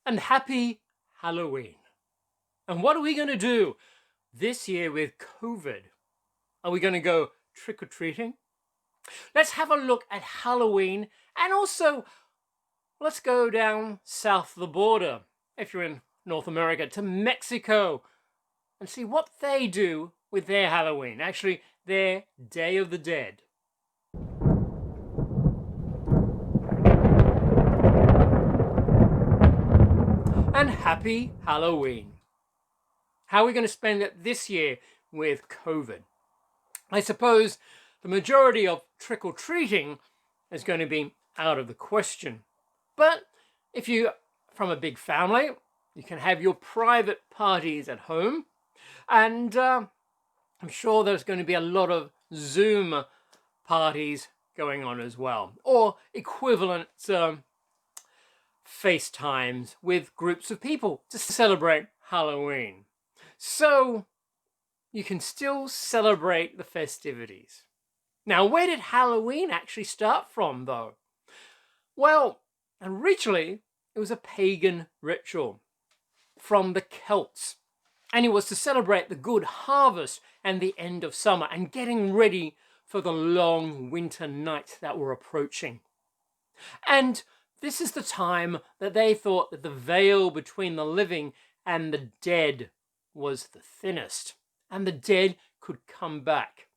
and happy Halloween. And what are we going to do this year with COVID? Are we going to go trick-or-treating? Let's have a look at Halloween, and also let's go down south of the border, if you're in North America, to Mexico, and see what they do with their Halloween, actually their Day of the Dead. And happy Halloween. How are we going to spend it this year with COVID? I suppose the majority of trick-or-treating is going to be out of the question. But if you're from a big family, you can have your private parties at home. And I'm sure there's going to be a lot of Zoom parties going on as well, or equivalent FaceTimes with groups of people to celebrate Halloween. So you can still celebrate the festivities. Now, where did Halloween actually start from, though? Well, originally it was a pagan ritual from the Celts, and it was to celebrate the good harvest and the end of summer and getting ready for the long winter nights that were approaching. And this is the time that they thought that the veil between the living and the dead was the thinnest, and the dead could come back.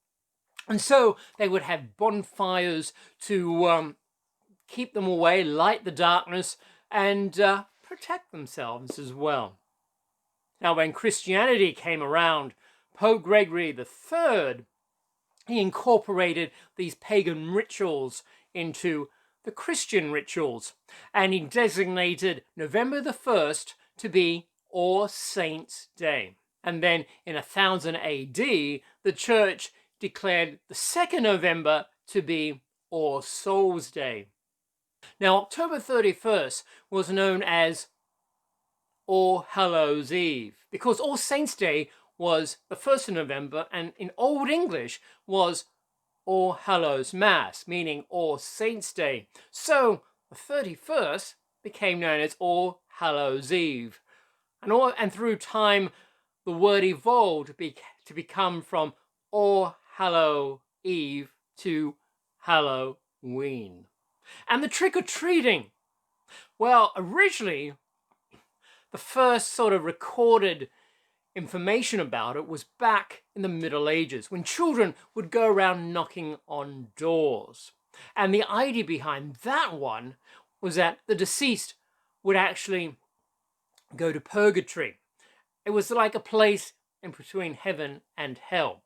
And so they would have bonfires to keep them away, light the darkness, and protect themselves as well. Now, when Christianity came around, Pope Gregory III, he incorporated these pagan rituals into the Christian rituals, and he designated November the 1st to be All Saints' Day. And then in 1000 AD, the church declared the 2nd November to be All Souls' Day. Now, October 31st was known as All Hallows' Eve, because All Saints' Day was the 1st of November, and in Old English was All Hallows Mass, meaning All Saints' Day. So the 31st became known as All Hallows' Eve. And through time, the word evolved to become from All Hallow Eve to Halloween. And the trick-or-treating. Well, originally, the first sort of recorded information about it was back in the Middle Ages, when children would go around knocking on doors. And the idea behind that one was that the deceased would actually go to purgatory. It was like a place in between heaven and hell.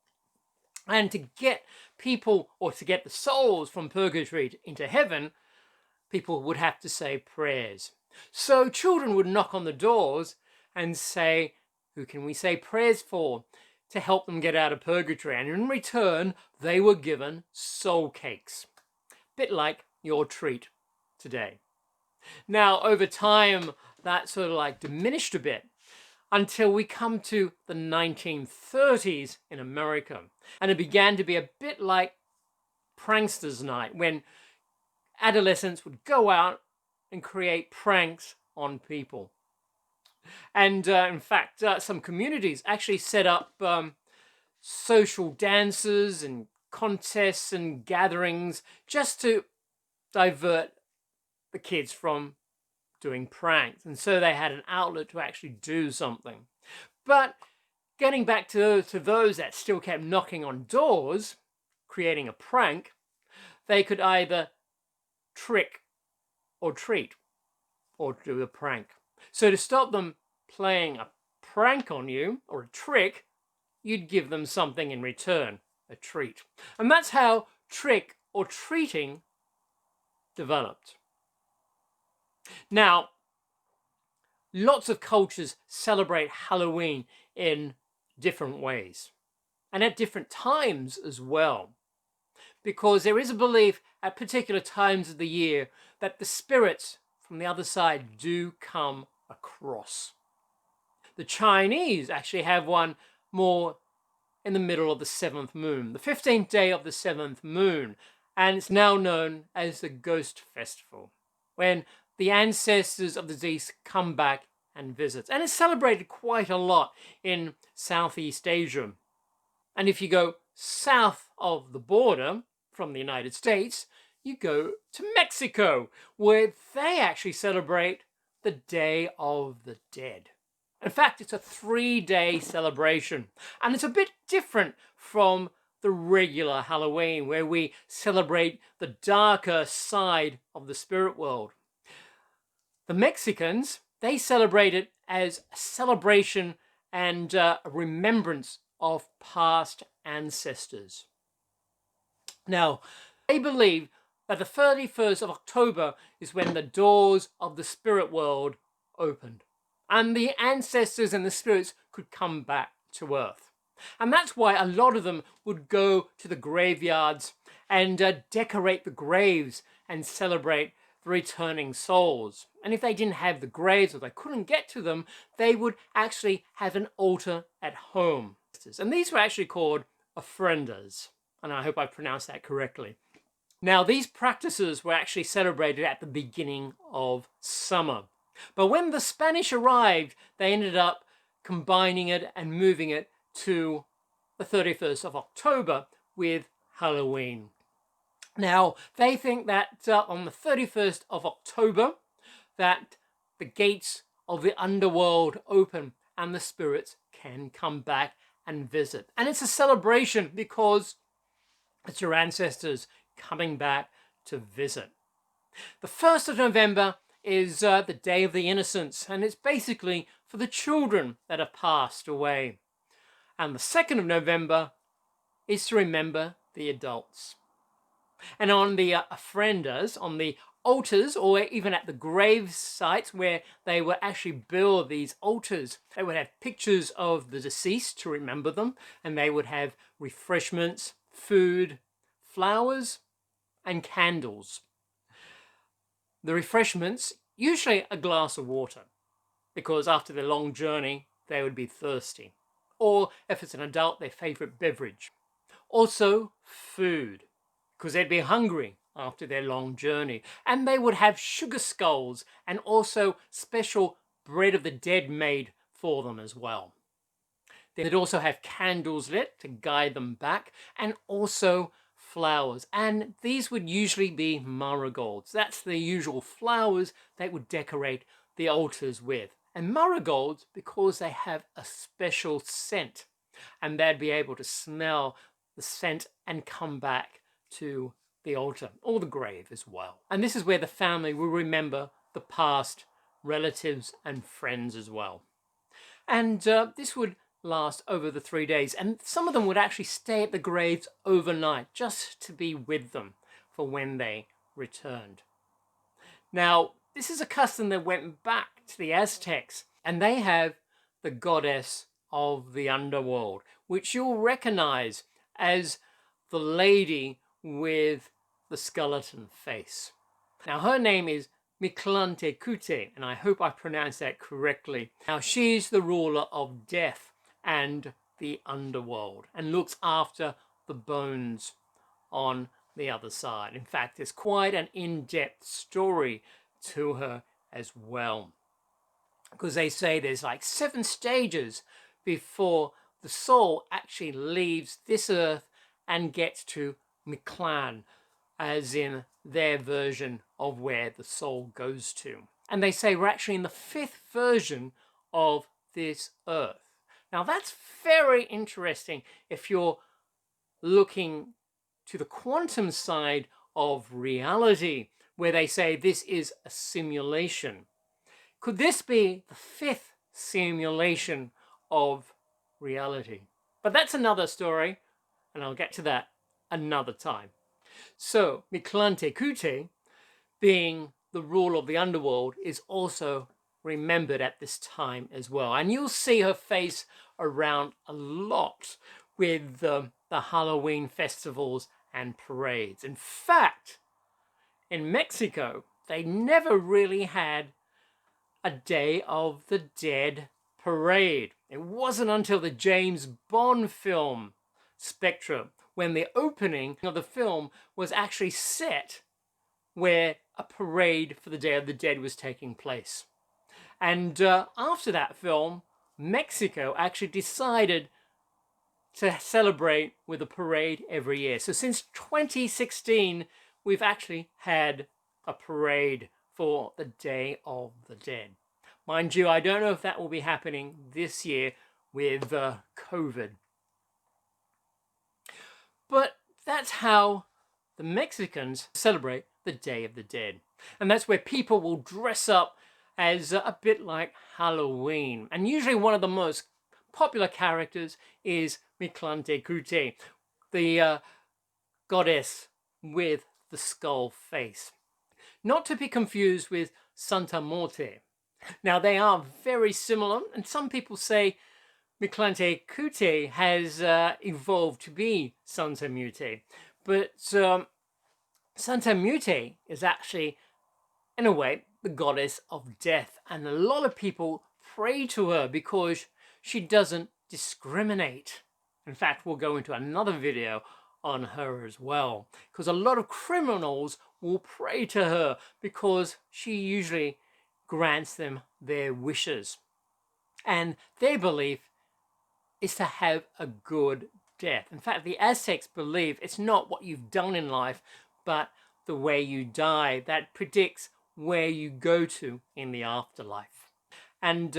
And to get people, or to get the souls from purgatory into heaven, people would have to say prayers. So children would knock on the doors and say, who can we say prayers for, to help them get out of purgatory? And in return, they were given soul cakes. Bit like your treat today. Now, over time, that sort of like diminished a bit until we come to the 1930s in America. And it began to be a bit like pranksters' night, when adolescents would go out and create pranks on people. And in fact, some communities actually set up social dances and contests and gatherings just to divert the kids from doing pranks. And so they had an outlet to actually do something. But getting back to those that still kept knocking on doors, creating a prank, they could either trick or treat, or do a prank. So to stop them playing a prank on you, or a trick, you'd give them something in return, a treat. And that's how trick or treating developed. Now, lots of cultures celebrate Halloween in different ways, and at different times as well, because there is a belief at particular times of the year that the spirits from the other side do come across. The Chinese actually have one more in the middle of the 7th moon, the 15th day of the 7th moon, and it's now known as the Ghost Festival, when the ancestors of the deceased come back and visit. And it's celebrated quite a lot in Southeast Asia. And if you go south of the border from the United States, you go to Mexico, where they actually celebrate the Day of the Dead. In fact, it's a 3-day celebration, and it's a bit different from the regular Halloween, where we celebrate the darker side of the spirit world. The Mexicans, they celebrate it as a celebration and a remembrance of past ancestors. Now, they believe that the 31st of October is when the doors of the spirit world opened, and the ancestors and the spirits could come back to Earth. And that's why a lot of them would go to the graveyards and decorate the graves and celebrate the returning souls. And if they didn't have the graves or they couldn't get to them, they would actually have an altar at home. And these were actually called ofrendas, and I hope I pronounced that correctly. Now, these practices were actually celebrated at the beginning of summer. But when the Spanish arrived, they ended up combining it and moving it to the 31st of October with Halloween. Now, they think that on the 31st of October, that the gates of the underworld open and the spirits can come back and visit. And it's a celebration because it's your ancestors coming back to visit. The 1st of November is the Day of the Innocents, and it's basically for the children that have passed away. And the 2nd of November is to remember the adults. And on the ofrendas, on the altars, or even at the grave sites where they would actually build these altars, they would have pictures of the deceased to remember them, and they would have refreshments, food, flowers, and candles. The refreshments, usually a glass of water, because after their long journey, they would be thirsty. Or if it's an adult, their favorite beverage. Also, food, because they'd be hungry after their long journey. And they would have sugar skulls and also special bread of the dead made for them as well. They'd also have candles lit to guide them back, and also flowers. And these would usually be marigolds. That's the usual flowers they would decorate the altars with. And marigolds, because they have a special scent, and they'd be able to smell the scent and come back to the altar or the grave as well. And this is where the family will remember the past relatives and friends as well. And this would last over the 3 days, and some of them would actually stay at the graves overnight just to be with them for when they returned. Now, this is a custom that went back to the Aztecs, and they have the goddess of the underworld, which you'll recognize as the lady with the skeleton face. Now, her name is Mictlantecute, and I hope I pronounced that correctly. Now, she's the ruler of death and the underworld, and looks after the bones on the other side. In fact, there's quite an in-depth story to her as well, because they say there's like 7 stages before the soul actually leaves this earth and gets to Mictlan, as in their version of where the soul goes to. And they say we're actually in the 5th version of this earth. Now, that's very interesting if you're looking to the quantum side of reality, where they say this is a simulation. Could this be the 5th simulation of reality? But that's another story, and I'll get to that another time. So, Mictlantecute, being the ruler of the underworld, is also remembered at this time as well. And you'll see her face around a lot with the Halloween festivals and parades. In fact, in Mexico, they never really had a Day of the Dead parade. It wasn't until the James Bond film Spectre when the opening of the film was actually set where a parade for the Day of the Dead was taking place. And after that film, Mexico actually decided to celebrate with a parade every year. So since 2016, we've actually had a parade for the Day of the Dead. Mind you, I don't know if that will be happening this year with COVID. But that's how the Mexicans celebrate the Day of the Dead. And that's where people will dress up as a bit like Halloween. And usually one of the most popular characters is Mictlantecutli, the goddess with the skull face. Not to be confused with Santa Muerte. Now, they are very similar, and some people say Mictlantecutli has evolved to be Santa Muerte. But Santa Muerte is actually, in a way, the goddess of death. And a lot of people pray to her because she doesn't discriminate. In fact, we'll go into another video on her as well, because a lot of criminals will pray to her because she usually grants them their wishes. And their belief is to have a good death. In fact, the Aztecs believe it's not what you've done in life, but the way you die that predicts where you go to in the afterlife. And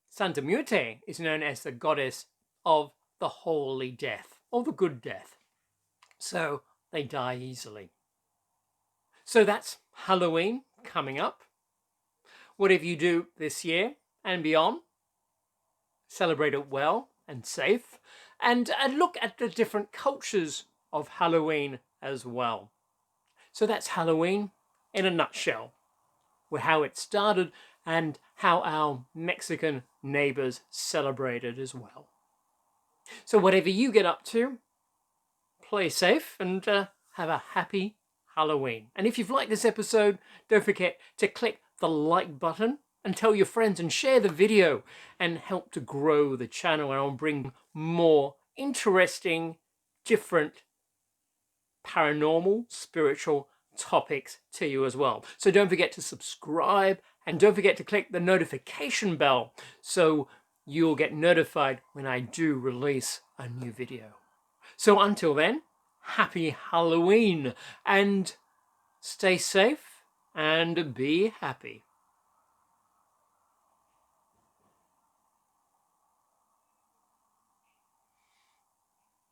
Santa Muerte is known as the goddess of the holy death, or the good death. So they die easily. So that's Halloween coming up. Whatever you do this year and beyond, celebrate it well and safe, and look at the different cultures of Halloween as well. So that's Halloween in a nutshell, with how it started and how our Mexican neighbors celebrated as well. So whatever you get up to, play safe and have a happy Halloween. And if you've liked this episode, don't forget to click the like button and tell your friends and share the video and help to grow the channel, and I'll bring more interesting, different paranormal, spiritual topics to you as well. So don't forget to subscribe and don't forget to click the notification bell so you'll get notified when I do release a new video. So until then, happy Halloween and stay safe and be happy.